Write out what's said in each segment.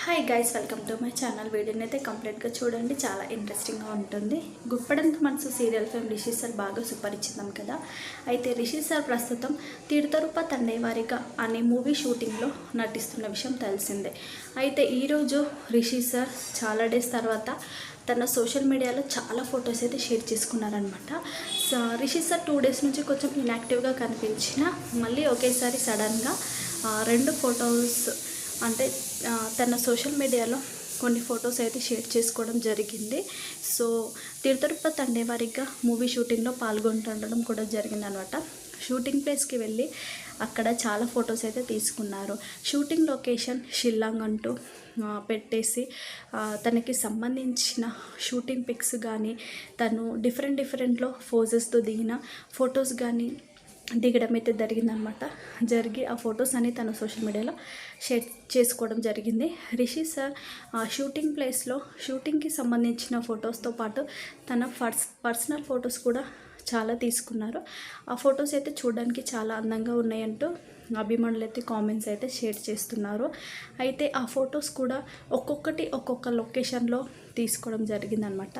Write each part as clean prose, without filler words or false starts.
Hi guys, welcome to my channel. వీడియోని అయితే కంప్లీట్గా చూడండి, చాలా ఇంట్రెస్టింగ్గా ఉంటుంది. గుప్పడంత మనసు సీరియల్ ఫేమ్ రిషి సార్ బాగా సుపరిచితం కదా. అయితే రిషి సార్ ప్రస్తుతం తీర్థరూప తండేవారిగా అనే మూవీ షూటింగ్లో నటిస్తున్న విషయం తెలిసిందే. అయితే ఈరోజు రిషి సార్ చాలా డేస్ తర్వాత తన సోషల్ మీడియాలో చాలా ఫొటోస్ అయితే షేర్ చేసుకున్నారనమాట. రిషి సార్ 2 డేస్ నుంచి కొంచెం ఇన్యాక్టివ్గా కనిపించిన మళ్ళీ ఒకేసారి సడన్గా 2 ఫొటోస్ అంటే తన సోషల్ మీడియాలో కొన్ని ఫొటోస్ అయితే షేర్ చేసుకోవడం జరిగింది. సో తీర్థరూప తండేవారిగా మూవీ షూటింగ్లో పాల్గొంటుండడం కూడా జరిగిందనమాట. షూటింగ్ ప్లేస్కి వెళ్ళి అక్కడ చాలా ఫొటోస్ అయితే తీసుకున్నారు. షూటింగ్ లొకేషన్ షిల్లాంగ్ అంటూ పెట్టేసి తనకి సంబంధించిన షూటింగ్ పిక్స్ కానీ తను డిఫరెంట్లో పోజెస్తో దిగిన ఫొటోస్ కానీ దిగడం అయితే జరిగిందనమాట. జరిగి ఆ ఫొటోస్ అని తన సోషల్ మీడియాలో షేర్ చేసుకోవడం జరిగింది. రిషి సార్ షూటింగ్ ప్లేస్లో షూటింగ్కి సంబంధించిన ఫొటోస్తో పాటు తన పర్సనల్ ఫొటోస్ కూడా చాలా తీసుకున్నారు. ఆ ఫొటోస్ అయితే చూడడానికి చాలా అందంగా ఉన్నాయంటూ అభిమానులు అయితే కామెంట్స్ అయితే షేర్ చేస్తున్నారు. అయితే ఆ ఫొటోస్ కూడా ఒక్కొక్క లొకేషన్లో తీసుకోవడం జరిగిందనమాట.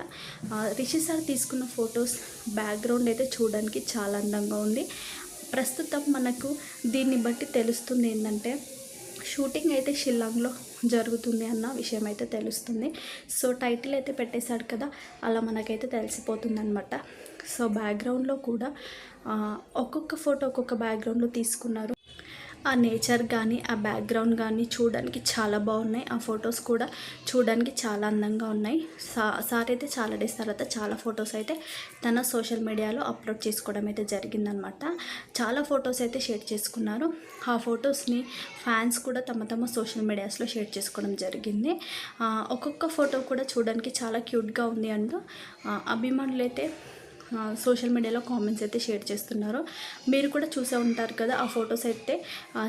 రిషి సార్ తీసుకున్న ఫొటోస్ బ్యాక్గ్రౌండ్ అయితే చూడడానికి చాలా అందంగా ఉంది. ప్రస్తుతం మనకు దీన్ని బట్టి తెలుస్తుంది ఏంటంటే షూటింగ్ అయితే షిల్లాంగ్లో జరుగుతుంది అన్న విషయం అయితే తెలుస్తుంది. సో టైటిల్ అయితే పెట్టేశాడు కదా, అలా మనకైతే తెలిసిపోతుంది అనమాట. సో బ్యాక్గ్రౌండ్లో కూడా ఒక్కొక్క ఫోటో ఒక్కొక్క బ్యాక్గ్రౌండ్లో తీసుకున్నారు. ఆ నేచర్ కానీ ఆ బ్యాక్గ్రౌండ్ కానీ చూడడానికి చాలా బాగున్నాయి. ఆ ఫొటోస్ కూడా చూడడానికి చాలా అందంగా ఉన్నాయి. సార్ అయితే చాలా డేస్ తర్వాత చాలా ఫొటోస్ అయితే తన సోషల్ మీడియాలో అప్లోడ్ చేసుకోవడం అయితే జరిగిందనమాట. చాలా ఫొటోస్ అయితే షేర్ చేసుకున్నారు. ఆ ఫొటోస్ని ఫ్యాన్స్ కూడా తమ సోషల్ మీడియాస్లో షేర్ చేసుకోవడం జరిగింది. ఒక్కొక్క ఫోటో కూడా చూడడానికి చాలా క్యూట్గా ఉంది అంటూ అభిమానులు అయితే సోషల్ మీడియాలో కామెంట్స్ అయితే షేర్ చేస్తున్నారు. మీరు కూడా చూసే ఉంటారు కదా, ఆ ఫొటోస్ అయితే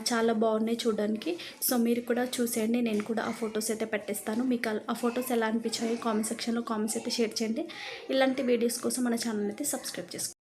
చాలా బాగున్నాయి చూడడానికి. సో మీరు కూడా చూసేయండి, నేను కూడా ఆ ఫొటోస్ అయితే పెట్టేస్తాను. మీకు ఆ ఫొటోస్ ఎలా అనిపించాయి కామెంట్ సెక్షన్లో కామెంట్స్ అయితే షేర్ చేయండి. ఇలాంటి వీడియోస్ కోసం మన ఛానల్ అయితే సబ్స్క్రైబ్ చేసుకోండి.